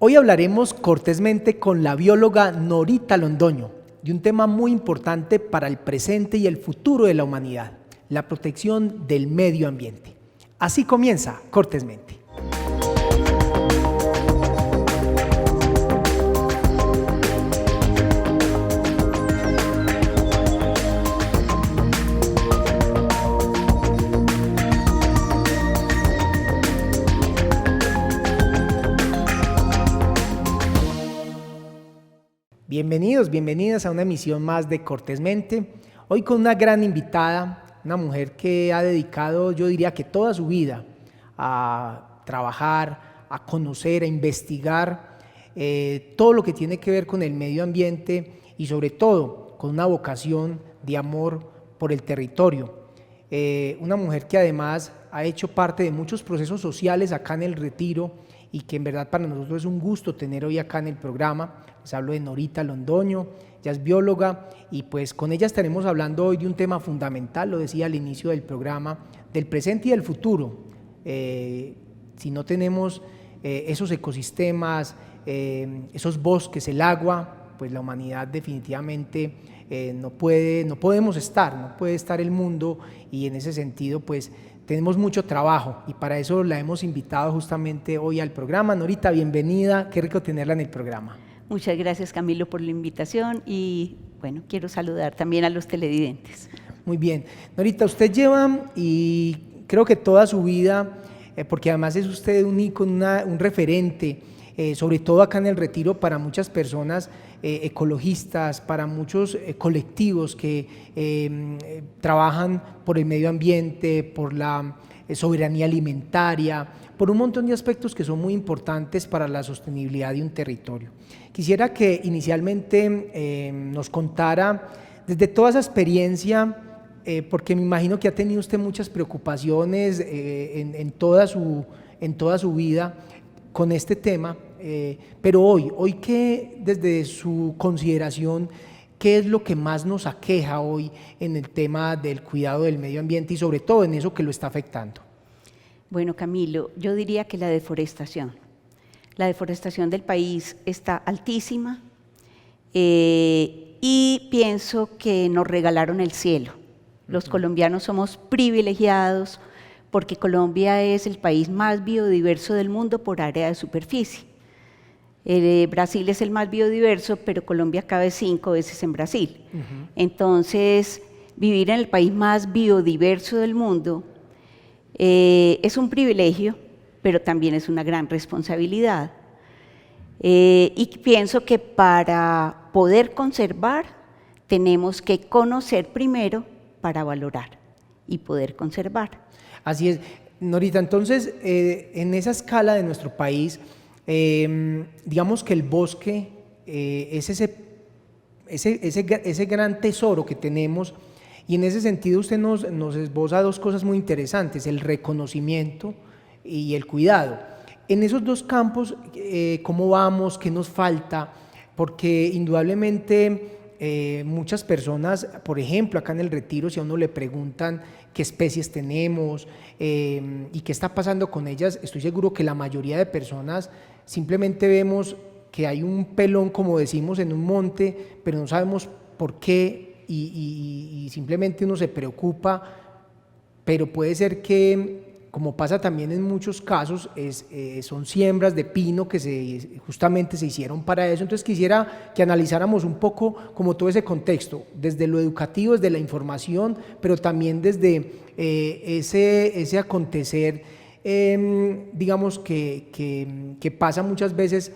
Hoy hablaremos cortésmente con la bióloga Norita Londoño de un tema muy importante para el presente y el futuro de la humanidad, la protección del medio ambiente. Así comienza Cortésmente. Bienvenidos, bienvenidas a una emisión más de Cortésmente. Hoy con una gran invitada, una mujer que ha dedicado, yo diría que toda su vida a trabajar, a conocer, a investigar todo lo que tiene que ver con el medio ambiente y sobre todo con una vocación de amor por el territorio. Una mujer que además ha hecho parte de muchos procesos sociales acá en El Retiro y que en verdad para nosotros es un gusto tener hoy acá en el programa. Les hablo de Norita Londoño, ella es bióloga y pues con ella estaremos hablando hoy de un tema fundamental, lo decía al inicio del programa, del presente y del futuro. Si no tenemos esos ecosistemas, esos bosques, el agua, pues la humanidad definitivamente no puede estar el mundo, y en ese sentido pues tenemos mucho trabajo y para eso la hemos invitado justamente hoy al programa. Norita, bienvenida, qué rico tenerla en el programa. Muchas gracias, Camilo, por la invitación y bueno, quiero saludar también a los televidentes. Muy bien, Norita, usted lleva y creo que toda su vida, porque además es usted un ícono, un referente, sobre todo acá en El Retiro para muchas personas ecologistas, para muchos colectivos que trabajan por el medio ambiente, por la soberanía alimentaria, por un montón de aspectos que son muy importantes para la sostenibilidad de un territorio. Quisiera que inicialmente nos contara desde toda esa experiencia, porque me imagino que ha tenido usted muchas preocupaciones en toda su vida con este tema, pero hoy ¿qué, desde su consideración, qué es lo que más nos aqueja hoy en el tema del cuidado del medio ambiente y sobre todo en eso que lo está afectando? Bueno, Camilo, yo diría que la deforestación del país está altísima y pienso que nos regalaron el cielo. Los colombianos somos privilegiados porque Colombia es el país más biodiverso del mundo por área de superficie. Brasil es el más biodiverso, pero Colombia cabe 5 veces en Brasil. Entonces, vivir en el país más biodiverso del mundo es un privilegio, pero también es una gran responsabilidad. Y pienso que para poder conservar tenemos que conocer primero para valorar y poder conservar. Así es, Norita, entonces en esa escala de nuestro país, digamos que el bosque es ese gran tesoro que tenemos. Y en ese sentido usted nos esboza dos cosas muy interesantes, el reconocimiento y el cuidado. En esos dos campos, ¿cómo vamos? ¿Qué nos falta? Porque indudablemente muchas personas, por ejemplo, acá en El Retiro, si a uno le preguntan qué especies tenemos y qué está pasando con ellas, estoy seguro que la mayoría de personas simplemente vemos que hay un pelón, como decimos, en un monte, pero no sabemos por qué. Y simplemente uno se preocupa, pero puede ser que, como pasa también en muchos casos, son siembras de pino que justamente se hicieron para eso. Entonces quisiera que analizáramos un poco como todo ese contexto, desde lo educativo, desde la información, pero también desde ese acontecer, digamos que pasa muchas veces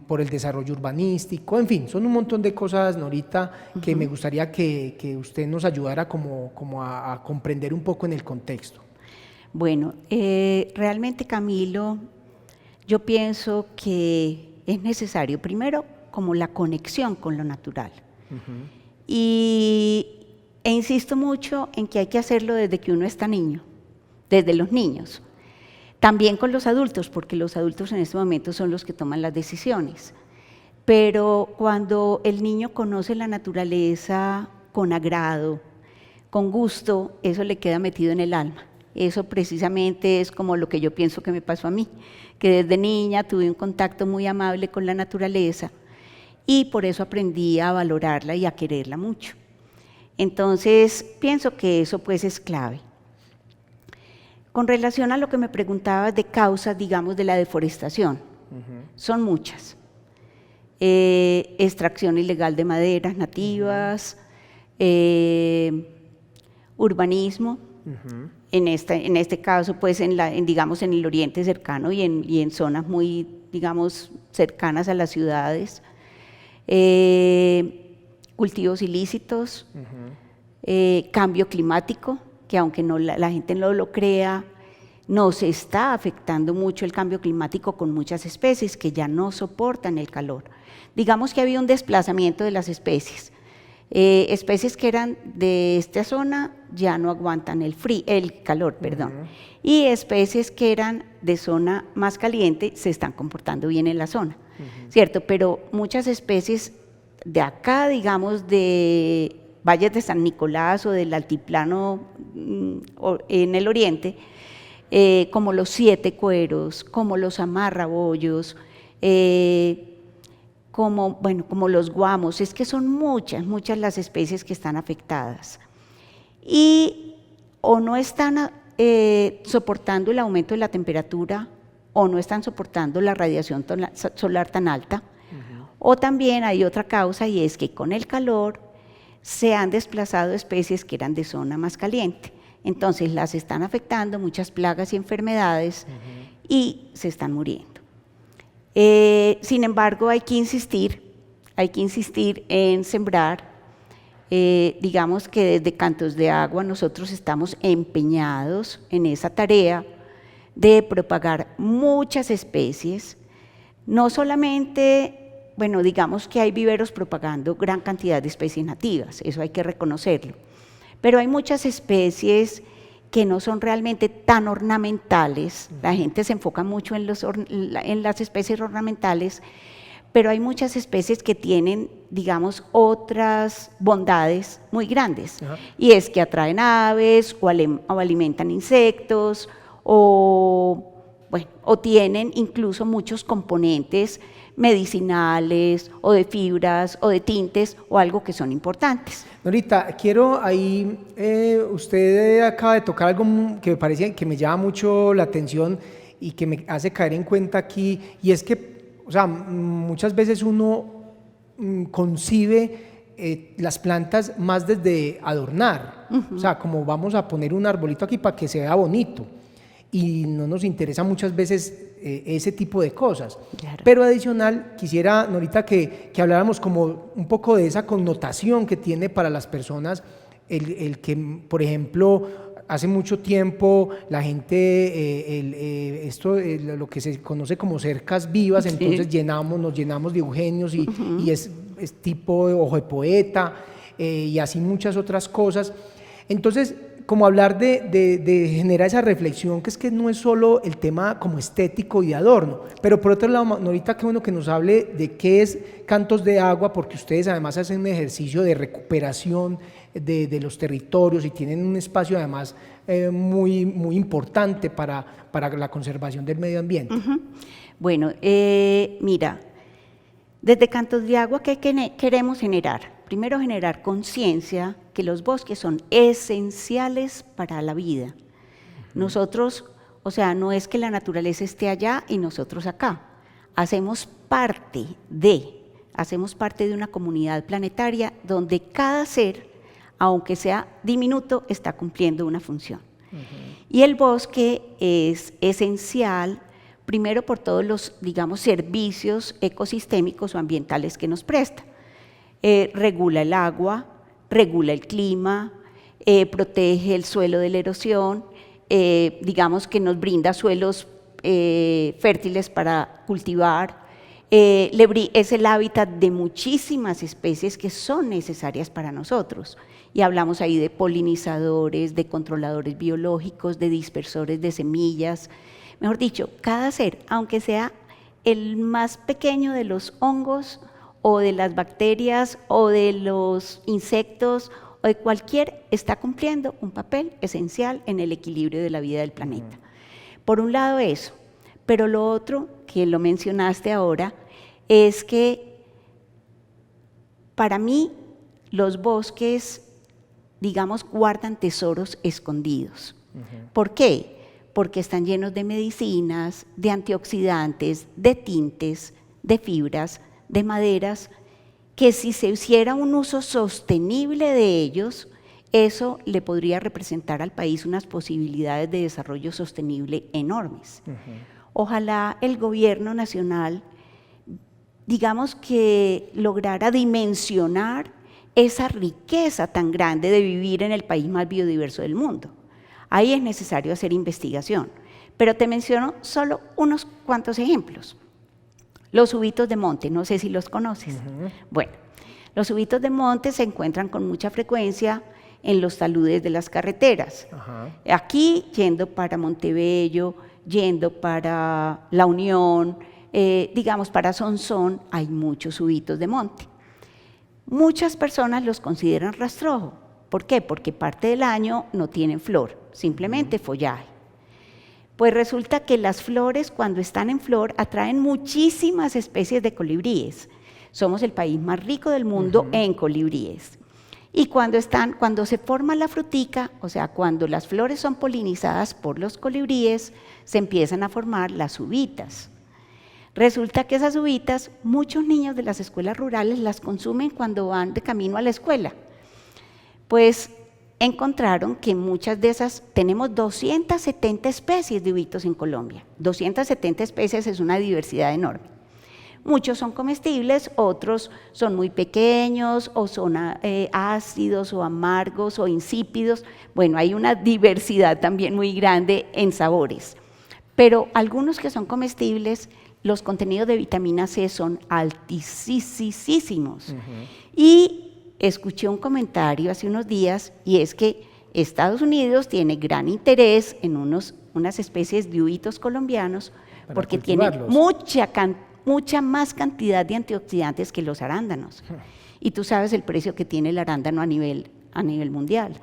por el desarrollo urbanístico, en fin, son un montón de cosas, Norita, que me gustaría que usted nos ayudara como a comprender un poco en el contexto. Bueno, realmente, Camilo, yo pienso que es necesario, primero, como la conexión con lo natural. E insisto mucho en que hay que hacerlo desde que uno está niño, desde los niños. También con los adultos, porque los adultos en este momento son los que toman las decisiones. Pero cuando el niño conoce la naturaleza con agrado, con gusto, eso le queda metido en el alma Eso precisamente es como lo que yo pienso que me pasó a mí, que desde niña tuve un contacto muy amable con la naturaleza y por eso aprendí a valorarla y a quererla mucho. Entonces, pienso que eso pues es clave. Con relación a lo que me preguntabas de causas, digamos, de la deforestación, son muchas. Extracción ilegal de maderas nativas, urbanismo, en este caso, pues, digamos, en el oriente cercano y en zonas muy, digamos, cercanas a las ciudades, cultivos ilícitos, cambio climático, que aunque la gente no lo crea, nos está afectando mucho el cambio climático con muchas especies que ya no soportan el calor. Digamos que había un desplazamiento de las especies. Especies que eran de esta zona ya no aguantan el calor, y especies que eran de zona más caliente se están comportando bien en la zona, ¿cierto? Pero muchas especies de acá, digamos, de valles de San Nicolás o del altiplano en el oriente, como los siete cueros, como los amarrabollos, como los guamos, es que son muchas las especies que están afectadas. Y o no están soportando el aumento de la temperatura, o no están soportando la radiación solar tan alta, o también hay otra causa, y es que con el calor se han desplazado especies que eran de zona más caliente. Entonces las están afectando muchas plagas y enfermedades y se están muriendo. Sin embargo, hay que insistir en sembrar. Digamos que desde Cantos de Agua nosotros estamos empeñados en esa tarea de propagar muchas especies, no solamente, bueno, digamos que hay viveros propagando gran cantidad de especies nativas, eso hay que reconocerlo, pero hay muchas especies que no son realmente tan ornamentales. La gente se enfoca mucho en las especies ornamentales, pero hay muchas especies que tienen, digamos, otras bondades muy grandes, y es que atraen aves o alimentan insectos o tienen incluso muchos componentes medicinales o de fibras o de tintes o algo que son importantes. Norita, quiero ahí, usted acaba de tocar algo que me parece que me llama mucho la atención y que me hace caer en cuenta aquí, y es que, o sea, muchas veces uno concibe las plantas más desde adornar, o sea, como vamos a poner un arbolito aquí para que se vea bonito, y no nos interesa muchas veces ese tipo de cosas. Claro. Pero adicional, quisiera, Norita, que habláramos como un poco de esa connotación que tiene para las personas el que, por ejemplo, hace mucho tiempo la gente, lo que se conoce como cercas vivas, entonces nos llenamos de eugenios y es tipo ojo de poeta, y así muchas otras cosas. Entonces, como hablar de generar esa reflexión, que es que no es solo el tema como estético y de adorno, pero por otro lado, Norita, qué bueno que nos hable de qué es Cantos de Agua, porque ustedes además hacen un ejercicio de recuperación de los territorios y tienen un espacio además muy, muy importante para la conservación del medio ambiente. Bueno, mira, desde Cantos de Agua, ¿qué queremos generar? Primero, generar conciencia que los bosques son esenciales para la vida. Nosotros, o sea, no es que la naturaleza esté allá y nosotros acá. Hacemos parte de una comunidad planetaria donde cada ser, aunque sea diminuto, está cumpliendo una función. Y el bosque es esencial, primero por todos los, digamos, servicios ecosistémicos o ambientales que nos presta. Regula el agua, regula el clima, protege el suelo de la erosión, digamos que nos brinda suelos fértiles para cultivar, es el hábitat de muchísimas especies que son necesarias para nosotros. Y hablamos ahí de polinizadores, de controladores biológicos, de dispersores de semillas. Mejor dicho, cada ser, aunque sea el más pequeño de los hongos, o de las bacterias, o de los insectos, o de cualquier, está cumpliendo un papel esencial en el equilibrio de la vida del planeta. Por un lado eso, pero lo otro, que lo mencionaste ahora, es que para mí los bosques, digamos, guardan tesoros escondidos. ¿Por qué? Porque están llenos de medicinas, de antioxidantes, de tintes, de fibras, de maderas, que si se hiciera un uso sostenible de ellos, eso le podría representar al país unas posibilidades de desarrollo sostenible enormes. Ojalá el gobierno nacional, digamos que lograra dimensionar esa riqueza tan grande de vivir en el país más biodiverso del mundo. Ahí es necesario hacer investigación, pero te menciono solo unos cuantos ejemplos. Los subitos de monte, no sé si los conoces. Bueno, los subitos de monte se encuentran con mucha frecuencia en los taludes de las carreteras. Aquí, yendo para Montebello, yendo para La Unión, digamos para Sonsón, hay muchos subitos de monte. Muchas personas los consideran rastrojo. ¿Por qué? Porque parte del año no tienen flor, simplemente follaje. Pues resulta que las flores, cuando están en flor, atraen muchísimas especies de colibríes. Somos el país más rico del mundo en colibríes. Y cuando se forma la frutica, o sea, cuando las flores son polinizadas por los colibríes, se empiezan a formar las uvitas. Resulta que esas uvitas, muchos niños de las escuelas rurales las consumen cuando van de camino a la escuela. Pues encontraron que muchas de esas, tenemos 270 especies de uvitos en Colombia. 270 especies es una diversidad enorme. Muchos son comestibles, otros son muy pequeños o son ácidos o amargos o insípidos. Bueno, hay una diversidad también muy grande en sabores. Pero algunos que son comestibles, los contenidos de vitamina C son altísimos. Y escuché un comentario hace unos días y es que Estados Unidos tiene gran interés en unas especies de uvitos colombianos porque tienen mucha más cantidad de antioxidantes que los arándanos. Y tú sabes el precio que tiene el arándano a nivel mundial.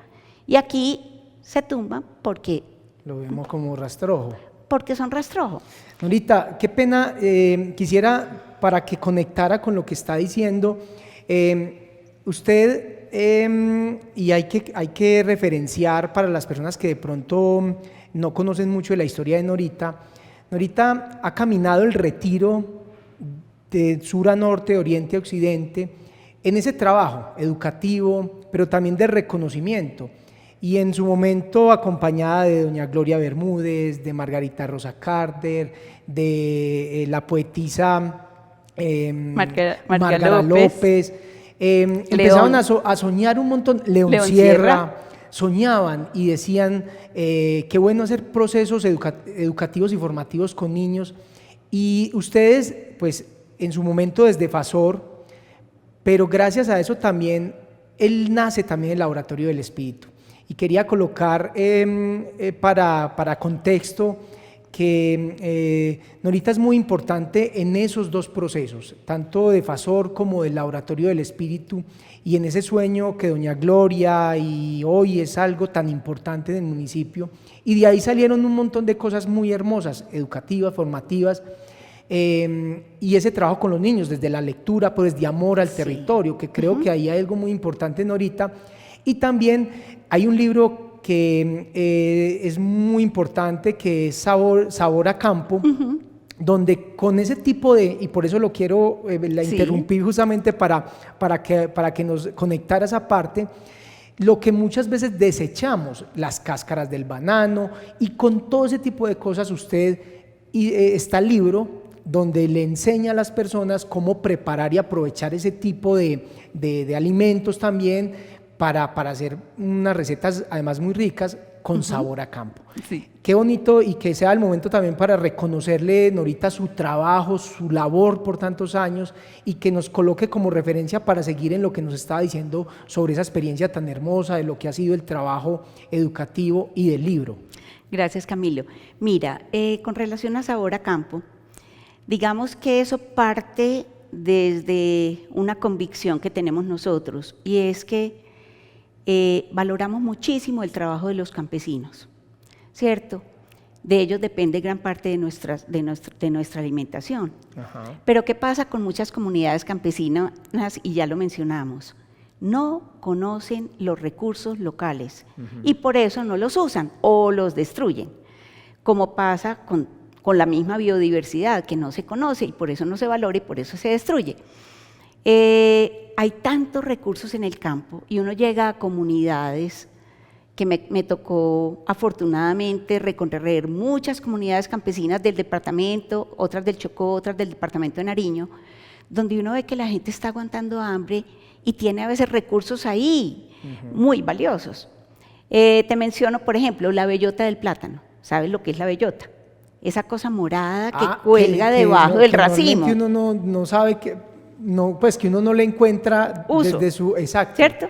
Y aquí se tumban porque... Lo vemos como rastrojo. Porque son rastrojo. Norita, qué pena, quisiera para que conectara con lo que está diciendo, usted, y hay que referenciar para las personas que de pronto no conocen mucho de la historia de Norita, Norita ha caminado el retiro de sur a norte, de oriente a occidente, en ese trabajo educativo, pero también de reconocimiento. Y en su momento acompañada de doña Gloria Bermúdez, de Margarita Rosa Carter, de la poetisa Margarita López. Empezaron a soñar un montón. León Sierra. Soñaban y decían qué bueno hacer procesos educativos y formativos con niños. Y ustedes, pues en su momento desde FASOR, pero gracias a eso también, él nace también el Laboratorio del Espíritu. Y quería colocar para contexto que Norita es muy importante en esos dos procesos, tanto de FASOR como del Laboratorio del Espíritu, y en ese sueño que doña Gloria y hoy es algo tan importante en el municipio. Y de ahí salieron un montón de cosas muy hermosas, educativas, formativas, y ese trabajo con los niños, desde la lectura, pues de amor al territorio, que creo que ahí hay algo muy importante, Norita. Y también hay un libro que es muy importante, que es Sabor a Campo, donde con ese tipo de, y por eso lo quiero, la interrumpí justamente para que nos conectara esa parte, lo que muchas veces desechamos, las cáscaras del banano, y con todo ese tipo de cosas usted, está el libro donde le enseña a las personas cómo preparar y aprovechar ese tipo de alimentos también, para hacer unas recetas además muy ricas con sabor a campo. Sí. Qué bonito, y que sea el momento también para reconocerle, Norita, su trabajo, su labor por tantos años, y que nos coloque como referencia para seguir en lo que nos estaba diciendo sobre esa experiencia tan hermosa de lo que ha sido el trabajo educativo y del libro. Gracias, Camilo. Mira, con relación a Sabor a Campo, digamos que eso parte desde una convicción que tenemos nosotros, y es que valoramos muchísimo el trabajo de los campesinos, ¿cierto? De ellos depende gran parte de nuestra alimentación. Ajá. Pero ¿qué pasa con muchas comunidades campesinas? Y ya lo mencionamos, no conocen los recursos locales y por eso no los usan o los destruyen, como pasa con la misma biodiversidad que no se conoce y por eso no se valora y por eso se destruye. Hay tantos recursos en el campo y uno llega a comunidades que me tocó afortunadamente recorrer muchas comunidades campesinas del departamento, otras del Chocó, otras del departamento de Nariño, donde uno ve que la gente está aguantando hambre y tiene a veces recursos ahí muy valiosos. Te menciono, por ejemplo, la bellota del plátano. ¿Sabes lo que es la bellota? Esa cosa morada que cuelga debajo del racimo. Que uno no sabe que uno no le encuentra uso, desde su exacto. ¿Cierto?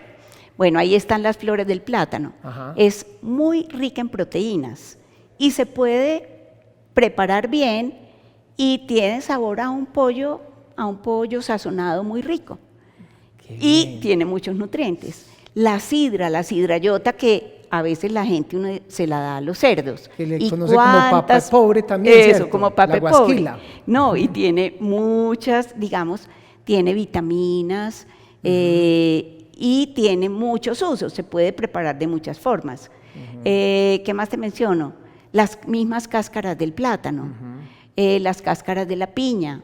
Bueno, ahí están las flores del plátano. Ajá. Es muy rica en proteínas y se puede preparar bien y tiene sabor a un pollo sazonado muy rico. Y tiene muchos nutrientes. La sidrayota que a veces la gente se la da a los cerdos. Que le conoce como papa pobre también, Eso, ¿cierto? como papa la guasquila. pobre. No, y tiene muchas, digamos, tiene vitaminas y tiene muchos usos. Se puede preparar de muchas formas. ¿Qué más te menciono? Las mismas cáscaras del plátano, las cáscaras de la piña,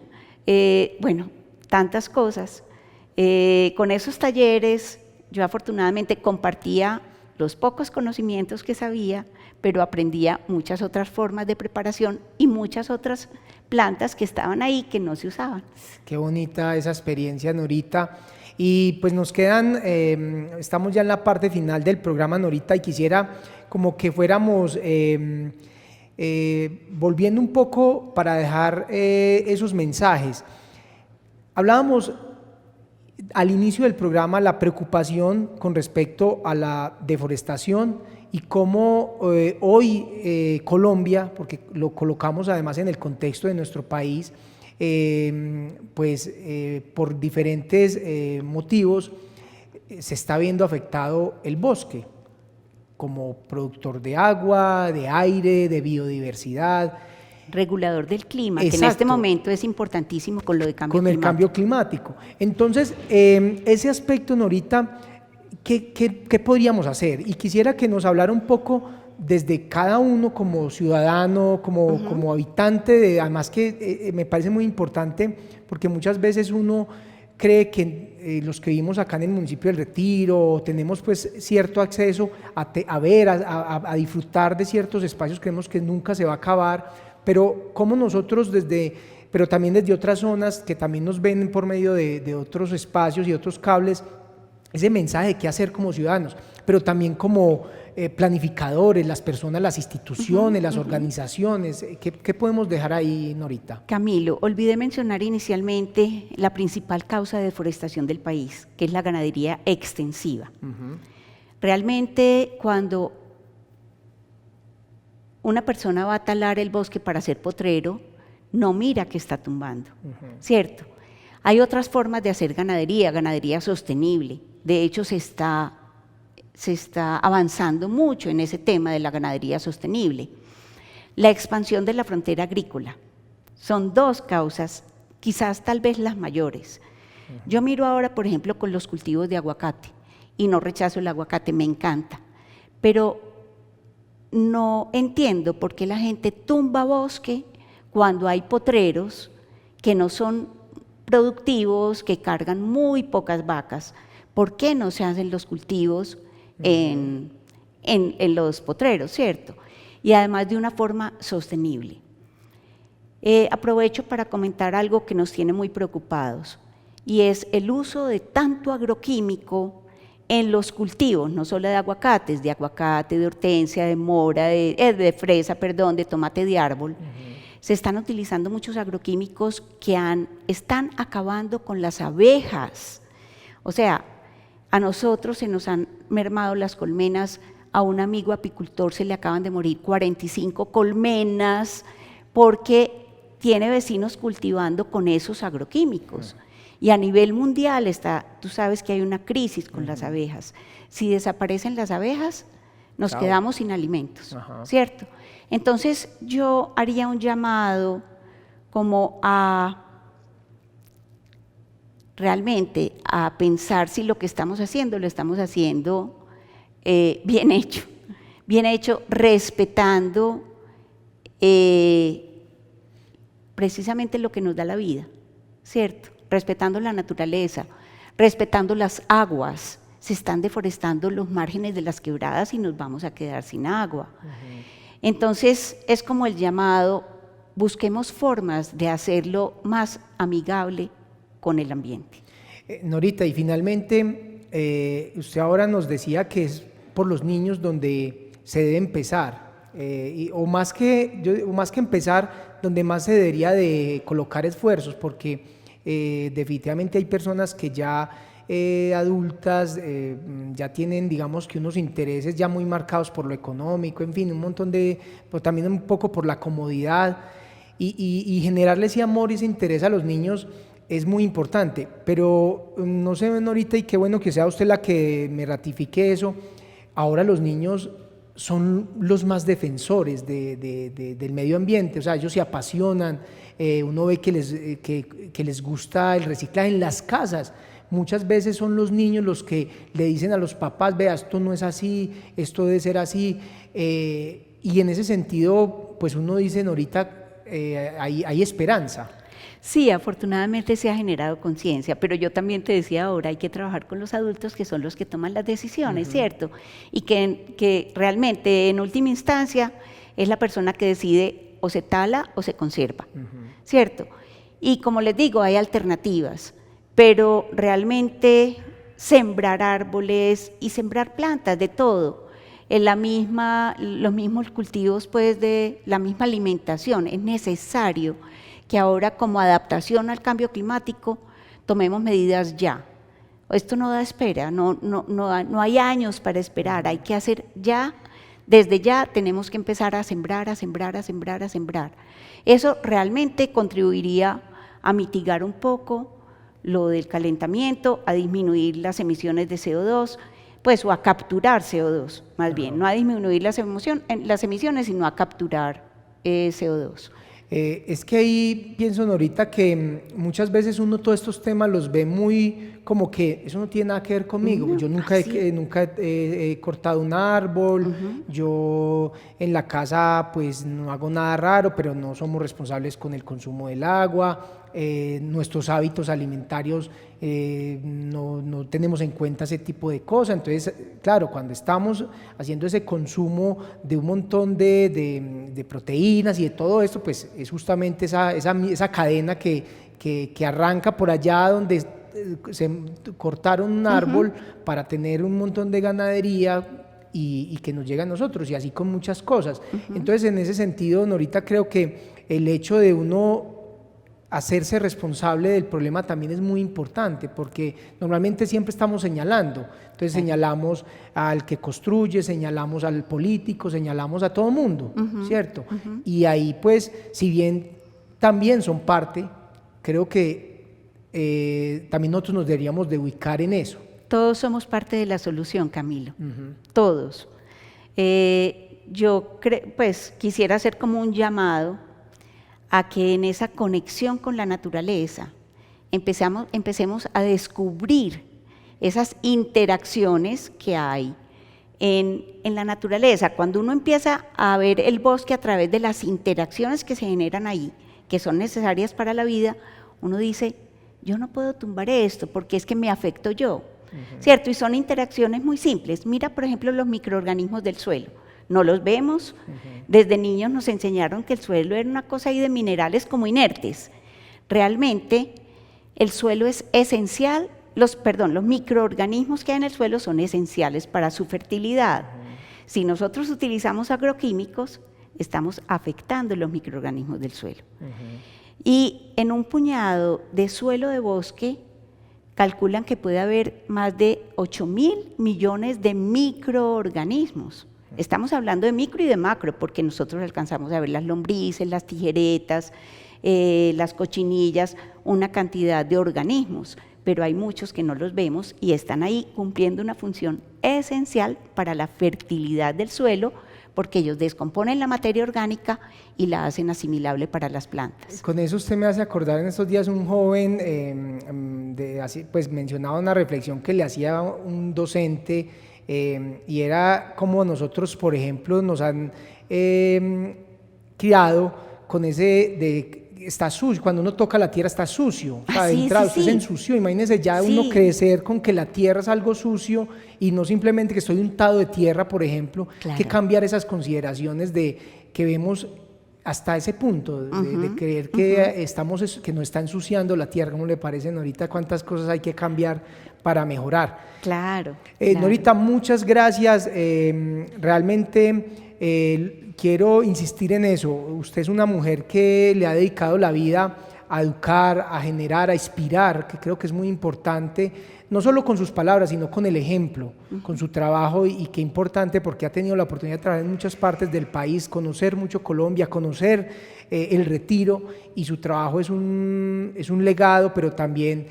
bueno, tantas cosas. Con esos talleres yo afortunadamente compartía los pocos conocimientos que sabía, pero aprendía muchas otras formas de preparación y muchas otras plantas que estaban ahí que no se usaban. Qué bonita esa experiencia, Norita. Y pues nos quedan, estamos ya en la parte final del programa, Norita, y quisiera como que fuéramos volviendo un poco para dejar esos mensajes. Hablábamos al inicio del programa la preocupación con respecto a la deforestación y cómo hoy Colombia, porque lo colocamos además en el contexto de nuestro país, por diferentes motivos se está viendo afectado el bosque como productor de agua, de aire, de biodiversidad. Regulador del clima, Exacto. Que en este momento es importantísimo con lo de cambio climático. Con el cambio climático. Entonces, ese aspecto, Norita, ¿qué podríamos hacer? Y quisiera que nos hablara un poco desde cada uno como ciudadano, como habitante, además que me parece muy importante, porque muchas veces uno cree que los que vivimos acá en el municipio del Retiro tenemos pues cierto acceso a ver, a disfrutar de ciertos espacios, creemos que nunca se va a acabar, pero como nosotros pero también desde otras zonas que también nos ven por medio de otros espacios y otros cables, ese mensaje de qué hacer como ciudadanos, pero también como planificadores, las personas, las instituciones, las organizaciones, ¿qué podemos dejar ahí, Norita? Camilo, olvidé mencionar inicialmente la principal causa de deforestación del país, que es la ganadería extensiva. Realmente cuando una persona va a talar el bosque para hacer potrero, no mira que está tumbando, ¿cierto? Hay otras formas de hacer ganadería sostenible. De hecho, se está avanzando mucho en ese tema de la ganadería sostenible. La expansión de la frontera agrícola. Son dos causas, quizás tal vez las mayores. Yo miro ahora, por ejemplo, con los cultivos de aguacate, y no rechazo el aguacate, me encanta, pero no entiendo por qué la gente tumba bosque cuando hay potreros que no son productivos, que cargan muy pocas vacas. ¿Por qué no se hacen los cultivos en los potreros, cierto? Y además de una forma sostenible. Aprovecho para comentar algo que nos tiene muy preocupados, y es el uso de tanto agroquímico en los cultivos, no solo de aguacates, de hortensia, de mora, de fresa, de tomate de árbol. Se están utilizando muchos agroquímicos que están acabando con las abejas. O sea, a nosotros se nos han mermado las colmenas, a un amigo apicultor se le acaban de morir 45 colmenas porque tiene vecinos cultivando con esos agroquímicos. Y a nivel mundial tú sabes que hay una crisis con las abejas. Si desaparecen las abejas, nos Chao. quedamos sin alimentos, Ajá. ¿cierto? Entonces yo haría un llamado como realmente a pensar si lo que estamos haciendo lo estamos haciendo bien hecho, respetando precisamente lo que nos da la vida, ¿cierto? Respetando la naturaleza, respetando las aguas. Se están deforestando los márgenes de las quebradas y nos vamos a quedar sin agua. Entonces es como el llamado, busquemos formas de hacerlo más amigable con el ambiente. Norita, y finalmente, usted ahora nos decía que es por los niños donde se debe empezar, o más que empezar, donde más se debería de colocar esfuerzos, porque definitivamente hay personas que ya adultas ya tienen, digamos, que unos intereses ya muy marcados por lo económico, en fin, un montón pero también un poco por la comodidad, y generarle ese amor y ese interés a los niños es muy importante. Pero no sé, Norita, y qué bueno que sea usted la que me ratifique eso, ahora los niños son los más defensores del medio ambiente, o sea, ellos se apasionan, uno ve que les gusta el reciclaje en las casas. Muchas veces son los niños los que le dicen a los papás, vea, esto no es así, esto debe ser así, y en ese sentido, pues uno dice, Norita, hay esperanza. Sí, afortunadamente se ha generado conciencia, pero yo también te decía ahora, hay que trabajar con los adultos que son los que toman las decisiones, ¿cierto? Y que realmente en última instancia es la persona que decide o se tala o se conserva, ¿cierto? Y como les digo, hay alternativas, pero realmente sembrar árboles y sembrar plantas, de todo, los mismos cultivos pues de la misma alimentación, es necesario que ahora como adaptación al cambio climático tomemos medidas ya. Esto no da espera, no hay años para esperar, hay que hacer ya, desde ya tenemos que empezar a sembrar. Eso realmente contribuiría a mitigar un poco lo del calentamiento, a disminuir las emisiones de CO2, pues, o a capturar CO2, más bien, no a disminuir las emisiones, sino a capturar CO2. Es que ahí pienso, Norita, que muchas veces uno todos estos temas los ve muy como que eso no tiene nada que ver conmigo. Yo nunca he cortado un árbol, yo en la casa pues no hago nada raro, pero no somos responsables con el consumo del agua, nuestros hábitos alimentarios no tenemos en cuenta ese tipo de cosas. Entonces, claro, cuando estamos haciendo ese consumo de un montón de proteínas y de todo esto, pues es justamente esa cadena que arranca por allá donde se cortaron un árbol para tener un montón de ganadería y que nos llega a nosotros, y así con muchas cosas. Entonces, en ese sentido, Norita, creo que el hecho de uno hacerse responsable del problema también es muy importante, porque normalmente siempre estamos señalando. Entonces señalamos al que construye, señalamos al político, señalamos a todo mundo, ¿cierto? Y ahí pues, si bien también son parte, creo que también nosotros nos deberíamos de ubicar en eso. Todos somos parte de la solución, Camilo, todos. Yo pues quisiera hacer como un llamado a que en esa conexión con la naturaleza empecemos a descubrir esas interacciones que hay en la naturaleza. Cuando uno empieza a ver el bosque a través de las interacciones que se generan ahí, que son necesarias para la vida, uno dice, yo no puedo tumbar esto porque es que me afecto yo, ¿cierto? Y son interacciones muy simples. Mira, por ejemplo, los microorganismos del suelo. No los vemos, desde niños nos enseñaron que el suelo era una cosa ahí de minerales como inertes. Realmente el suelo es esencial, los microorganismos que hay en el suelo son esenciales para su fertilidad. Si nosotros utilizamos agroquímicos, estamos afectando los microorganismos del suelo. Y en un puñado de suelo de bosque, calculan que puede haber más de 8.000 millones de microorganismos. Estamos hablando de micro y de macro, porque nosotros alcanzamos a ver las lombrices, las tijeretas, las cochinillas, una cantidad de organismos, pero hay muchos que no los vemos y están ahí cumpliendo una función esencial para la fertilidad del suelo, porque ellos descomponen la materia orgánica y la hacen asimilable para las plantas. Con eso usted me hace acordar en estos días un joven, pues mencionaba una reflexión que le hacía un docente, y era como nosotros, por ejemplo, nos han criado con ese de está sucio, cuando uno toca la tierra está sucio, o sea, de entrada usted se ensució, imagínese ya uno crecer con que la tierra es algo sucio y no simplemente que estoy untado de tierra, por ejemplo, que cambiar esas consideraciones de que vemos hasta ese punto de creer que que nos está ensuciando la tierra. ¿Cómo le parecen ahorita cuántas cosas hay que cambiar para mejorar? Claro. Norita, muchas gracias, realmente quiero insistir en eso. Usted es una mujer que le ha dedicado la vida a educar, a generar, a inspirar, que creo que es muy importante, no solo con sus palabras, sino con el ejemplo, con su trabajo, y qué importante porque ha tenido la oportunidad de trabajar en muchas partes del país, conocer mucho Colombia, conocer el Retiro, y su trabajo es un legado, pero también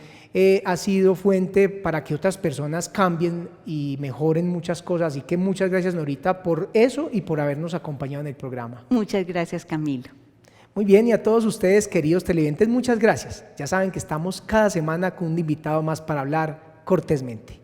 ha sido fuente para que otras personas cambien y mejoren muchas cosas. Así que muchas gracias, Norita, por eso y por habernos acompañado en el programa. Muchas gracias, Camilo. Muy bien, y a todos ustedes, queridos televidentes, muchas gracias. Ya saben que estamos cada semana con un invitado más para hablar cortésmente.